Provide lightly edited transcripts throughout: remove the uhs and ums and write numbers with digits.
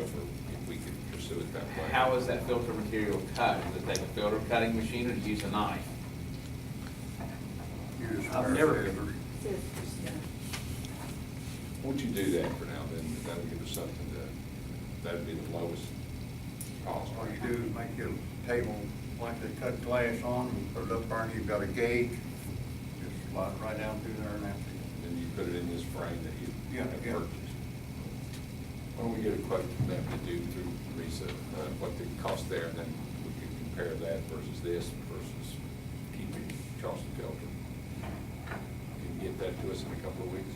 over if we could pursue it that way. How is that filter material cut? Does it take a filter cutting machine or do you use a knife? I've never. Won't you do that for now, then, that'll give us something that'd be the lowest cost. All you do is make your table like they cut glass on, and put it up there, and you've got a gauge, just slide it right down through there and that's it. Then you put it in this frame that you Yeah, have yeah. purchased. Why don't we get a quote from them to do through RISA, what the cost there, and then we can compare that versus this versus keeping Charleston filter. Can you get that to us in a couple of weeks?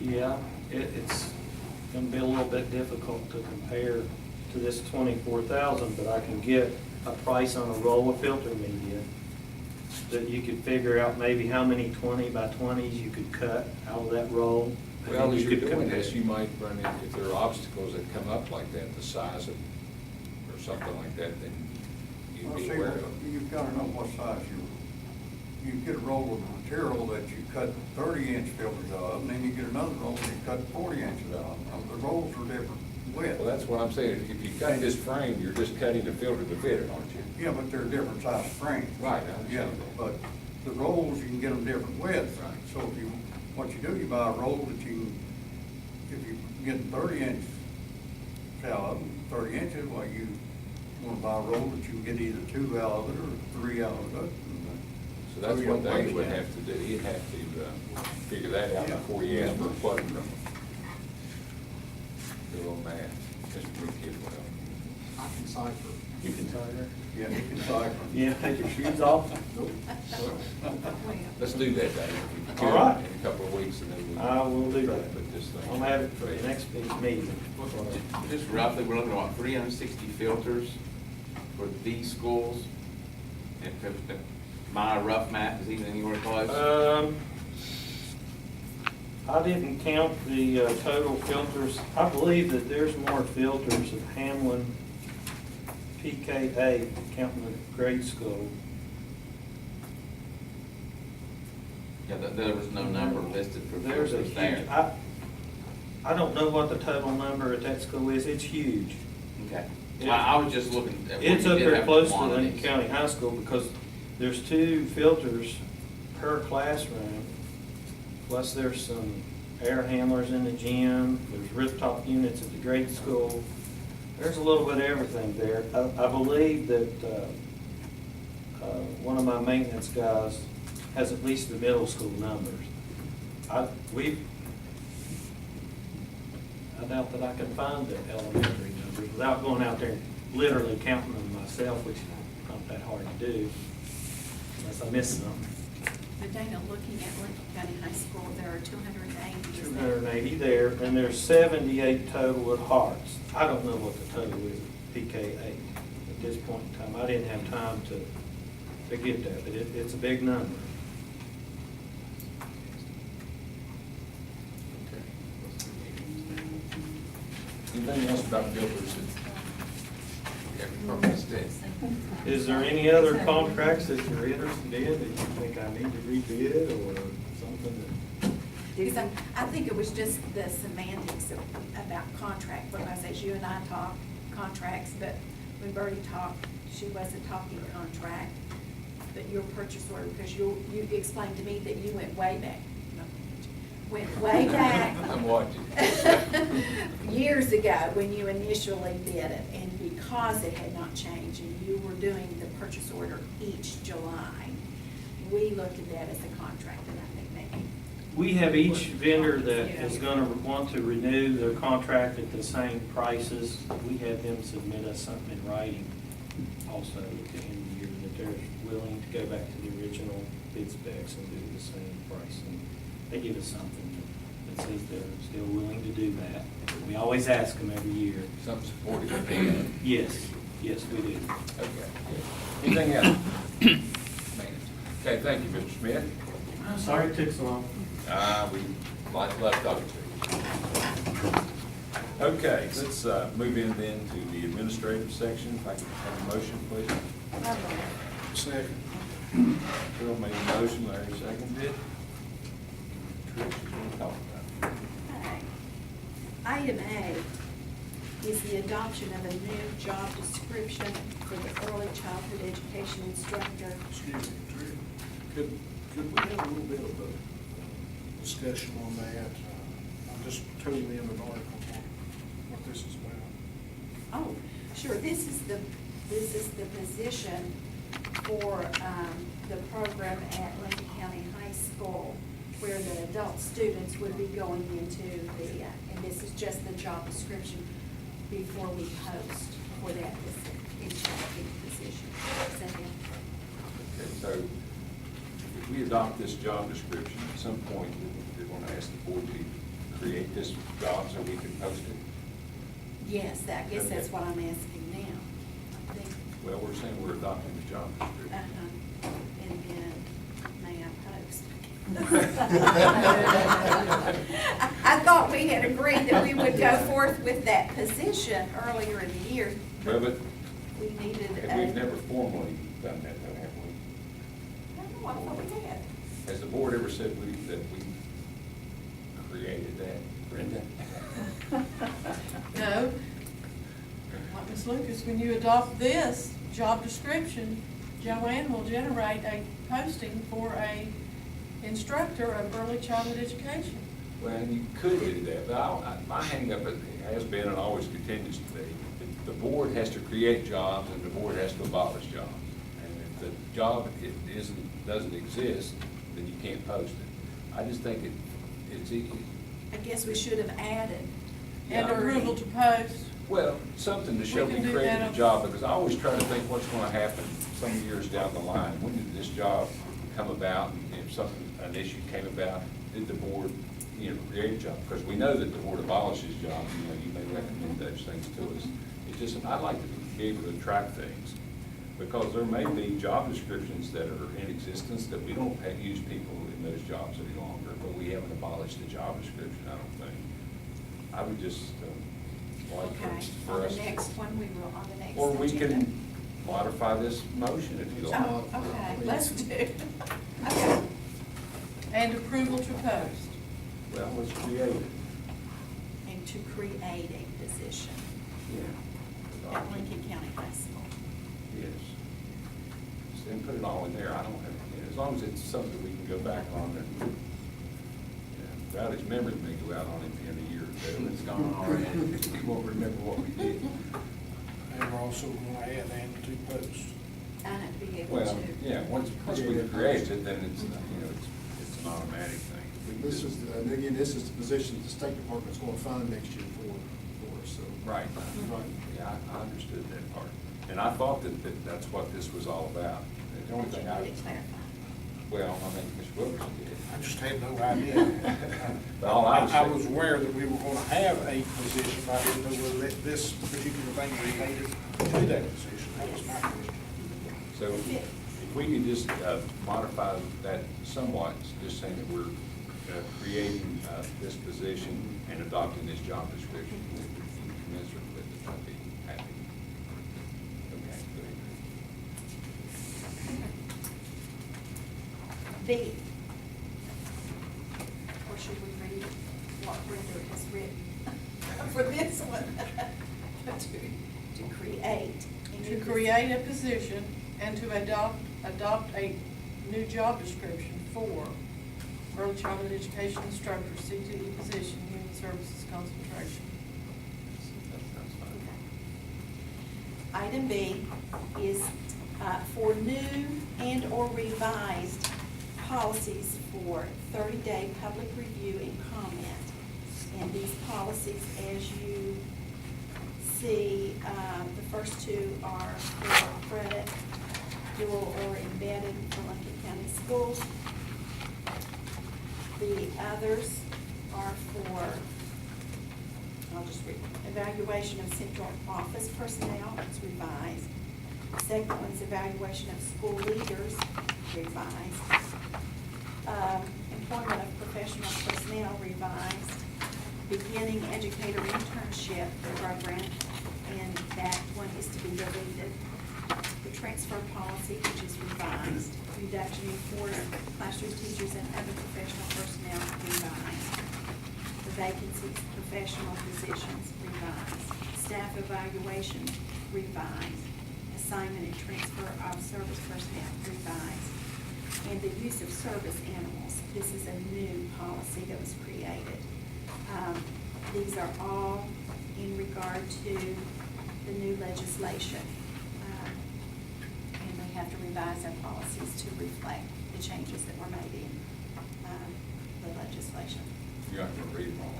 Yeah, it's gonna be a little bit difficult to compare to this 24,000, but I can get a price on a roll of filter media that you could figure out maybe how many 20 by 20s you could cut out of that roll. and Well, then as you you're could doing compare. this, you might run in, if there are obstacles that come up like that, the size of, or something like that, then you'd Well, be see, aware of. you've gotta know what size you get a roll of material that you cut 30-inch filters of, and then you get another roll that you cut 40 inches of. The rolls are different width. Well, that's what I'm saying, if you cut this frame, you're just cutting the filter to fit it, aren't you? Yeah, but they're different size frames. Right, I understand Yeah, that. but the rolls, you can get them different widths. Right. So if you, what you do, you buy a roll that you, if you get 30-inch salad, 30 inches, well, you wanna buy a roll that you can get either 2 out of it or 3 out of it. So that's So you what don't they waste would that. have to do, you'd have to figure that out Yeah. before you ask for a quote from them. Do a little math, just to make it well. I can cipher. You can cipher. Yeah, you can cipher. Yeah, take your shoes off. Let's do that, Dave, if you could, All right. in a couple of weeks, and then we. I will do try to that. put this thing. I'll have it for the next big meeting. Just roughly, we're looking at what, 360 filters for these schools? If my rough math is even anywhere close? I didn't count the total filters. I believe that there's more filters at Hamlin PK8, counting the grade school. Yeah, there was no number listed for There's a filters there. huge, I don't know what the total number at that school is. It's huge. Okay. I was just looking at. what It's you up did there have close to quantities. Lincoln County High School because there's 2 filters per classroom. Plus there's some air handlers in the gym, there's rooftop units at the grade school. There's a little bit of everything there. I believe that one of my maintenance guys has at least the middle school numbers. I doubt that I can find the elementary numbers without going out there and literally counting them myself, which is not that hard to do, unless I miss something. But Dana, looking at Lincoln County High School, there are 280. is there? 280 there, and there's 78 total at Hearts. I don't know what the total is at PK8 at this point in time. I didn't have time to get that, but it's a big number. Anything else about filters that we haven't purchased yet? Is there any other contracts that you're interested in that you think I need to rebid or something Because I think it was just the semantics about contract, because as you and I talk contracts, but when Bertie talked, she wasn't talking contract, but your purchase order, because you explained to me that you went way back. Went way back. I'm watching. Years ago, when you initially did it, and because it had not changed, and you were doing the purchase order each July, we looked at that as a contract, and I think maybe. We have each vendor that is gonna want to renew their contract at the same prices. We have them submit us something in writing also at the end of the year that they're willing to go back to the original bid specs and do the same pricing. They give us something that says they're still willing to do that. We always ask them every year. Something supported with that. Yes, yes, we do. Okay, good. Anything else? Maintenance. Okay, thank you, Mr. Smith. I'm sorry it took so long. We love talking to you. Okay, let's move in then to the administrative section. If I can have a motion, please. Second. Bill made a motion, Larry seconded it. Trish, you want to talk about it? Okay. Item A is the adoption of a new job description for the early childhood education instructor. Excuse me, Drew, could we have a little bit of a discussion on that? I'm just totally in an article on what this is about. Oh, sure, this is the position for, the program at Lincoln County High School, where the adult students would be going into the, and this is just the job description before we post for that instructing position. Is that it? Okay, so if we adopt this job description, at some point, we're going to ask the board to create this job so we can post it. Yes, I guess that's what I'm asking now. I think, Well, we're saying we're adopting the job description. and again, may I post? I thought we had agreed that we would go forth with that position earlier in the year. Well, but We needed a. we've never formally done that, though, have we? No, I thought we had. Has the board ever said that we created that, Brenda? No. Like Ms. Lucas, when you adopt this job description, Joanne will generate a posting for a instructor of early childhood education. Well, you could do that, but my hangup has been and always continues to be, the board has to create jobs and the board has to abolish jobs. And if the job doesn't exist, then you can't post it. I just think it's I guess we should have added. And Yeah. approval to post. well, something to show We we can do created that a job, because I always try to think what's gonna happen some years down the line. When did this job come about? And if an issue came about, did the board, create a job? Because we know that the board abolishes jobs, you may recommend those things to us. It's just, I'd like to be able to track things, because there may be job descriptions that are in existence that we don't use people in those jobs any longer, but we haven't abolished the job description, I don't think. I would just like Okay, for on us. the next one, we will, on the next agenda. Or we can modify this motion if you like. Oh, okay, let's do. Okay. And approval to post. Well, let's create it. And to create a position Yeah. at Lincoln County High School. Yes. So then put it all in there, I don't have, as long as it's something we can go back on and, without his memory may go out on him in a year or two, it's gone already, he won't remember what we did. And we're also going to add and to post. I have to be able Well, to. yeah, once we create it, then it's an automatic thing. This is, and again, this is the position the State Department's going to fund next year for us, so. Right. Right. Yeah, I understood that part. And I thought that that's what this was all about. The only Did thing you get clarified? well, I think Ms. Wilkerson did. I just had no idea. But all I was I saying- was aware that we were going to have a position, but I didn't know whether this particular thing related to that position. That was my question. So if we could just modify that somewhat, just saying that we're creating this position and adopting this job description, commensurate with it, I'd be happy. Okay, good. B. Or should we read what Brenda has written for this one? To create. a To new create a position and to adopt a new job description for early childhood education instructor, CTE position, human services concentration. That's fine. Okay. Item B is for new and/or revised policies for 30-day public review and comment. And these policies, as you see, the first two are for credit, dual or embedded for Lincoln County Schools. The others are for, I'll just read, evaluation of central office personnel, it's revised. Second one's evaluation of school leaders, revised. Employment of professional personnel, revised. Beginning educator internship program, and that one is to be deleted. The transfer policy, which is revised. Reduction in force, classroom teachers and other professional personnel, revised. The vacancies, professional positions, revised. evaluation, revised. Assignment and transfer of service personnel, revised. And the use of service animals, this is a new policy that was created. These are all in regard to the new legislation. And we have to revise our policies to reflect the changes that were made in the legislation. You're not gonna read them all.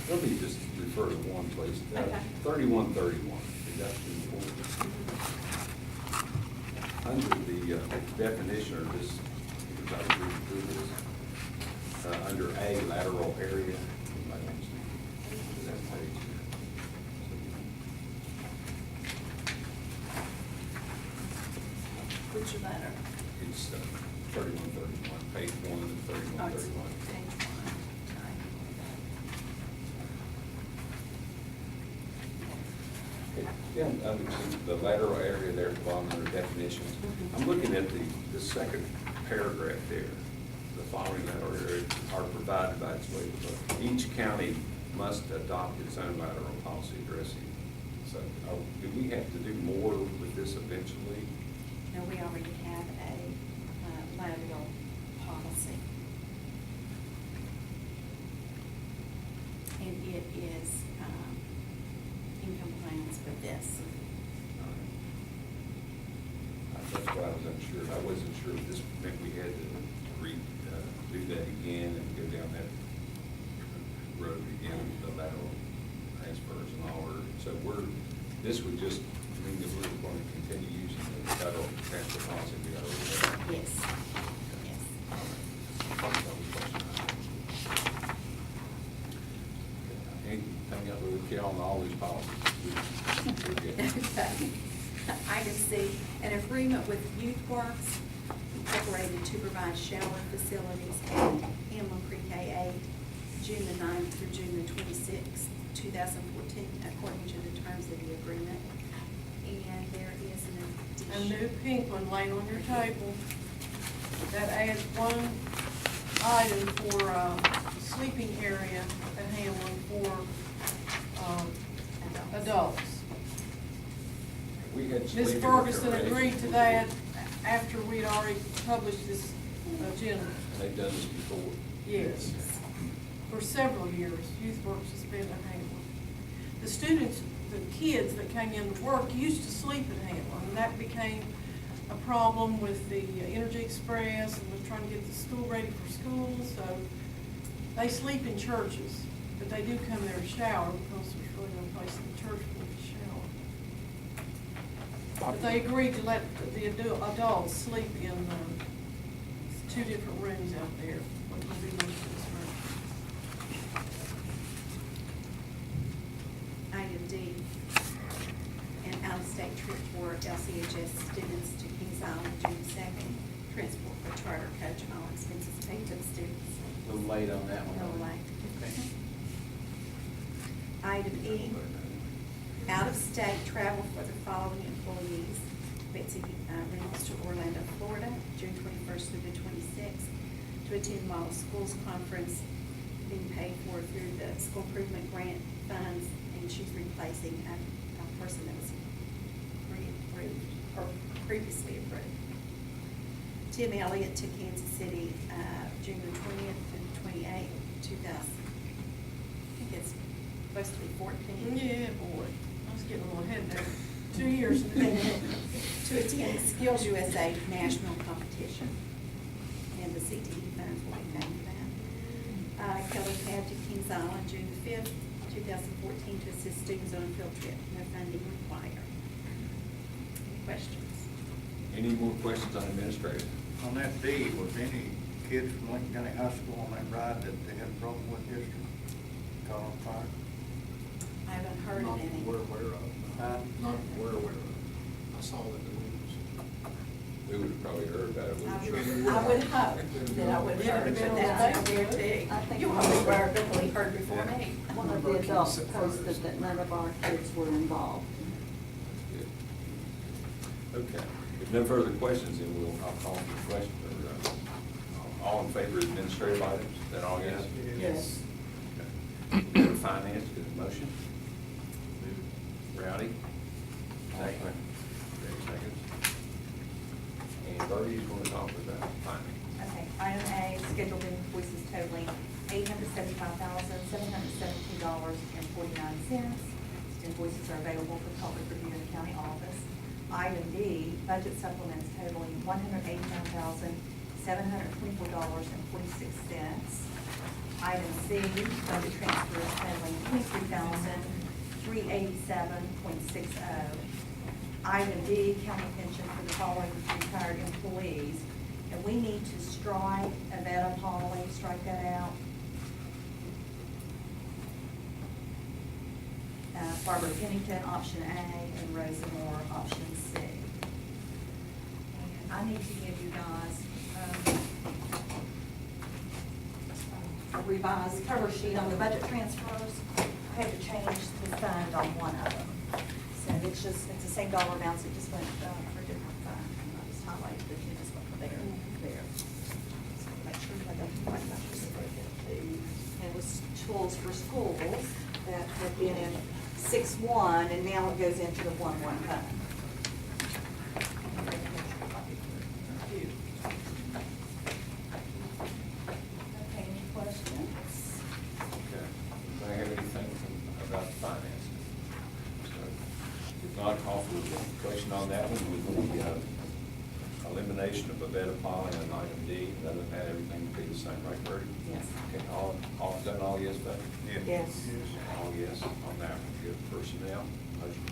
Let me just refer to one, please. Okay. 3131, reduction in order. Under the definition of this, because I was reading through this, under A, lateral area. Anybody wants to do that page? Which letter? It's 3131, page 1 of Oh, it's 3131. page one. Sorry. Yeah, the lateral area there at the bottom under definitions. I'm looking at the second paragraph there. The following lateral areas are provided by its way. Each county must adopt its own lateral policy addressing. So, do we have to do more with this eventually? No, we already have a lateral policy. And it is in compliance with this. That's why I was unsure. I wasn't sure if this meant we had to do that again and go down that road again, the lateral transfers and all. So this would just mean that we're going to continue using the federal transfer policy we got over there. Yes, yes. Anything else we get on all these policies? We're good. Okay. Item C, an agreement with YouthWorks Incorporated to provide shower facilities at Hamlin Pre-K 8, June the 9th through June the 26th, 2014, according to the terms of the agreement. And there is an A addition. new pink one laying on your table. That adds one item for sleeping area at Hamlin for adults. We had Ms. sleeping Ferguson accommodations agreed to before. that after we'd already published this agenda. They've done this before. Yes. For several years, YouthWorks has been at Hamlin. The students, the kids that came in to work used to sleep at Hamlin, and that became a problem with the Energy Express and was trying to get the school ready for school, so they sleep in churches, but they do come there to shower because there's really no place in the church for them to shower. But they agreed to let the adults sleep in two different rooms out there. What would be most of this room? Item D, an out-of-state trip for LCHS students to Kings Island, June 2nd. Transport for charter coach and all expenses paid to the students. A little late on that one. No late. Okay. Item E, out-of-state travel for the following employees. Betsy Reynolds to Orlando, Florida, June 21st through the 26th, to attend Model Schools Conference being paid for through the School Improvement Grant Funds, and she's replacing a person that was pre-approved, or previously approved. Tim Elliott to Kansas City, June the 20th through the 28th, 2000. I think it's supposed to be 14. Yeah, boy, I was getting a little ahead there. 2 years. To attend Skills USA National Competition. And the CTE funds will be paying for that. Kelly Cab to Kings Island, June the 5th, 2014, to assist students on a field trip. No funding required. Any questions? Any more questions on administrative? On that D, was any kids from Lincoln County High School on that ride that they had a problem with yesterday? Caught on fire? I haven't heard Not of any. that we're aware of. Huh? Not that we're aware of. I saw that in the news. We would have probably heard about it. I wouldn't we? would hope that I would have heard, but that's out there too. You probably heard before me. One of the adults posted that none of our kids were involved. Good. Okay, if no further questions, then I'll call for the question. All in favor of administrative items? Is that all yes? Yes. Okay. Finance, motion? Rowdy? Second. Greg seconds. And Birdie's gonna talk about finance. Okay, item A, scheduled invoices totaling $875,717.49. Invoices are available for public review in the county office. Item B, budget supplements totaling $189,724.46. Item C, budget transfers totaling $23,387.60. Item D, county pension for the following retired employees. And we need to strike Avetta Polly, strike that out. Barbara Pennington, option A, and Rosa Moore, option C. And I need to give you guys a revised cover sheet on the budget transfers. I had to change the fund on one of them. So it's just, it's the same dollar amounts, it just went for a different fund. I just highlighted it, it just went from there to there. So make sure I got the right numbers. And it was tools for schools that had been in 6-1, and now it goes into the 1-1 fund. Okay, any questions? Okay. Do I have anything about the finances? If not, call for the question on that one with the elimination of Avetta Polly on item D. Other than that, everything would be the same, right, Bertie? Yes. Okay, all, done all yes, vote? Yes. All yes on that one. Good. Personnel, motion.